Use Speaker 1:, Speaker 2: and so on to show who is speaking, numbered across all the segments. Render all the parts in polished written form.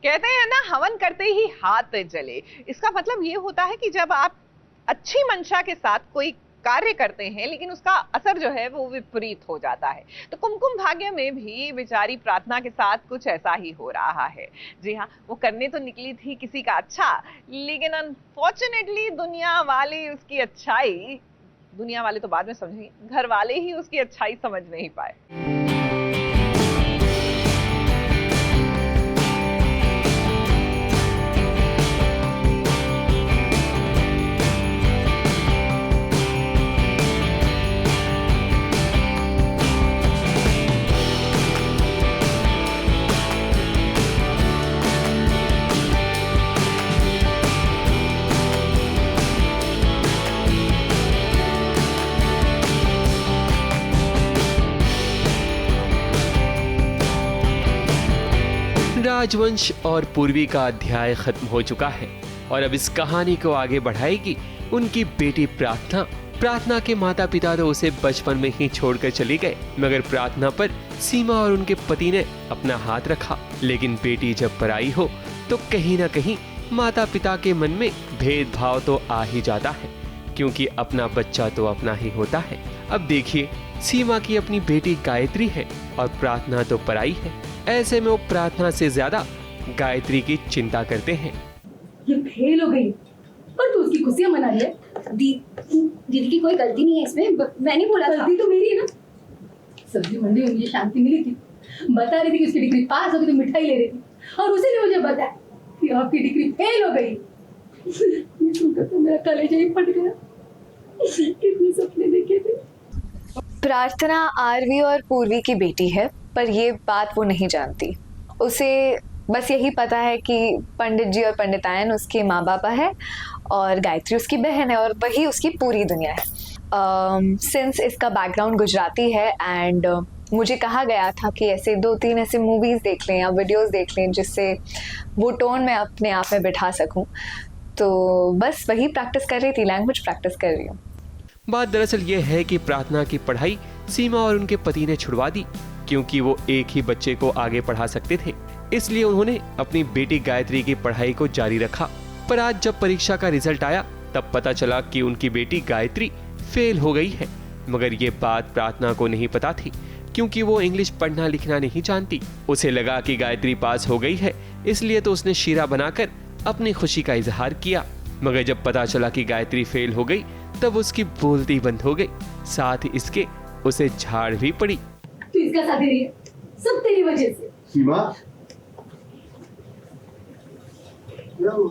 Speaker 1: कहते हैं ना, हवन करते ही हाथ जले। इसका मतलब ये होता है कि जब आप अच्छी मंशा के साथ कोई कार्य करते हैं लेकिन उसका असर जो है वो विपरीत हो जाता है। तो कुमकुम भाग्य में भी बेचारी प्रार्थना के साथ कुछ ऐसा ही हो रहा है। जी हाँ, वो करने तो निकली थी किसी का अच्छा, लेकिन अनफॉर्चुनेटली दुनिया वाले तो बाद में समझेंगे, घर वाले ही उसकी अच्छाई समझ नहीं पाए।
Speaker 2: राजवंश और पूर्वी का अध्याय खत्म हो चुका है और अब इस कहानी को आगे बढ़ाएगी उनकी बेटी प्रार्थना। प्रार्थना के माता पिता तो उसे बचपन में ही छोड़कर चले गए, मगर प्रार्थना पर सीमा और उनके पति ने अपना हाथ रखा। लेकिन बेटी जब पराई हो तो कहीं ना कहीं माता पिता के मन में भेदभाव तो आ ही जाता है, क्योंकि अपना बच्चा तो अपना ही होता है। अब देखिए, सीमा की अपनी बेटी गायत्री है और प्रार्थना तो पराई है। ऐसे में वो प्रार्थना से ज्यादा गायत्री की चिंता करते हैं।
Speaker 3: ये फेल हो गई, पर तू उसकी खुशियां मना रही है।
Speaker 4: दीदी की कोई गलती नहीं है इसमें, मैंने बोला था।
Speaker 3: गलती तो मेरी है ना। सब्जी मंडी में मुझे शांति मिली थी, बता रही थी कि उसकी डिग्री पास हो गई तो मिठाई ले रही थी, और उसी ने मुझे बताया कि आपकी डिग्री फेल हो गई। ये सुनकर तो मेरा कलेजा ही फट गया। कितने सपने देखे थे।
Speaker 5: प्रार्थना आरवी और पूर्वी की बेटी है, पर ये बात वो नहीं जानती। उसे बस यही पता है कि पंडित जी और पंडितायन उसके माँ बाप है और गायत्री उसकी बहन है और वही उसकी पूरी दुनिया है। सिंस इसका बैकग्राउंड गुजराती है एंड मुझे कहा गया था कि ऐसे 2-3 ऐसे मूवीज़ देख लें या वीडियोस देख लें जिससे वो टोन मैं अपने आप में बिठा सकूं, तो बस वही प्रैक्टिस कर रही थी, लैंग्वेज प्रैक्टिस कर रही हूँ।
Speaker 2: बात दरअसल ये है कि प्रार्थना की पढ़ाई सीमा और उनके पति ने छुड़वा दी, क्योंकि वो एक ही बच्चे को आगे पढ़ा सकते थे। इसलिए उन्होंने अपनी बेटी गायत्री की पढ़ाई को जारी रखा। पर आज जब परीक्षा का रिजल्ट आया तब पता चला कि उनकी बेटी गायत्री फेल हो गई है। मगर ये बात प्रार्थना को नहीं पता थी, क्योंकि वो इंग्लिश पढ़ना लिखना नहीं जानती। उसे लगा कि गायत्री पास हो गई है, इसलिए तो उसने शीरा बनाकर अपनी खुशी का इजहार किया। मगर जब पता चला कि गायत्री फेल हो गई तब उसकी बोलती बंद हो गई, साथ ही इसके उसे झाड़ भी पड़ी।
Speaker 3: तू इसका साथ दे रही है, सब तेरी वजह से।
Speaker 6: सीमा, क्या हुआ?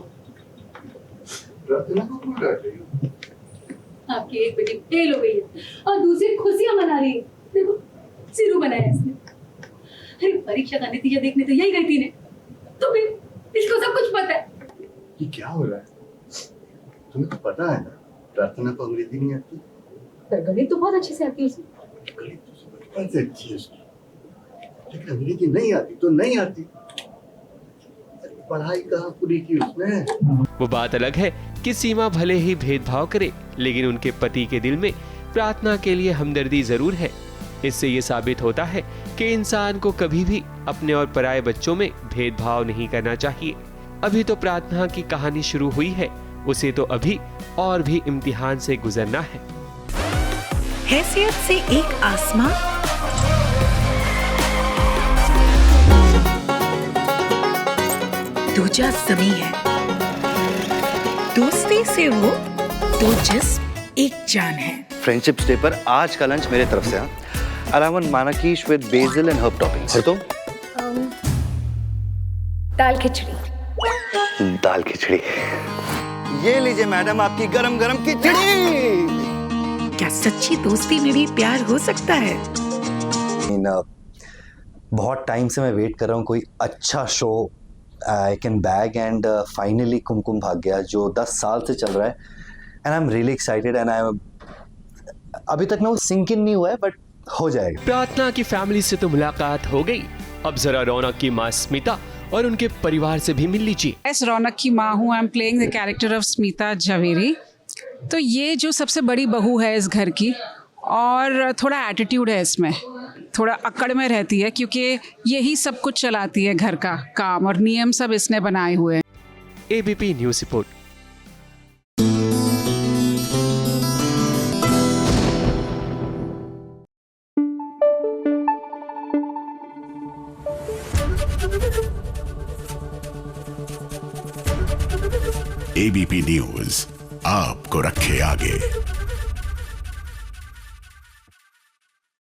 Speaker 6: प्रार्थना को क्यों डांट रही हो?
Speaker 3: आपकी एक बेटी फेल हो गई है और दूसरी खुशियां मना रही है। देखो, सिरू बनाया इसने। अरे परीक्षा का नतीजा देखने तो यही गई थी ने, तो फिर इसको सब कुछ पता है।
Speaker 6: ये क्या हो रहा है? तुम्हें तो पता है ना, प्रार्थना को अंग्रेजी नहीं आती।
Speaker 3: पर गणित तो बहुत अच्छे से आती है उसे।
Speaker 6: गणित तो उसे बचपन से अच्छी है उसकी, लेकिन अंग्रेजी नहीं आती तो नहीं आती। पढ़ाई कहाँ पूरी की उसने?
Speaker 2: वो बात अलग है कि सीमा भले ही भेदभाव करे, लेकिन उनके पति के दिल में प्रार्थना के लिए हमदर्दी जरूर है। इससे ये साबित होता है कि इंसान को कभी भी अपने और पराये बच्चों में भेदभाव नहीं करना चाहिए। अभी तो प्रार्थना की कहानी शुरू हुई है, उसे तो अभी और भी इम्तिहान से गुजरना है।
Speaker 7: हैसियत से एक आसमां, दूजा ज़मीं है। दोस्ती से वो दो जिस्म एक जान है।
Speaker 8: फ्रेंडशिप डे पर आज का लंच मेरे तरफ से। अलावन manakish with basil and herb toppings. और तुम?
Speaker 5: दाल खिचड़ी।
Speaker 8: दाल खिचड़ी। ये लीजिए मैडम, आपकी गरम गरम खिचड़ी।
Speaker 7: क्या सच्ची दोस्ती में भी प्यार हो सकता है?
Speaker 8: बहुत टाइम से मैं वेट कर रहा हूँ कोई अच्छा show I can bag, and finally Kumkum Bhagya जो 10 साल से चल रहा है, and I am really excited, and I am अभी तक ना वो सिंक इन नहीं हुआ है, बट हो जाएगा।
Speaker 2: प्रार्थना की फैमिली से तो मुलाकात हो गई, अब जरा रौनक की माँ स्मिता और उनके परिवार से भी मिल लीजिए।
Speaker 9: इस रौनक की माँ हूँ, I am playing the character of Smita Jhaveri. तो ये जो सबसे बड़ी बहू है इस घर की, और थोड़ा एटीट्यूड है इसमें, थोड़ा अकड़ में रहती है, क्योंकि यही सब कुछ चलाती है, घर का काम और नियम सब इसने बनाए हुए हैं।
Speaker 2: ABP news report.
Speaker 10: ABP news आपको रखे आगे।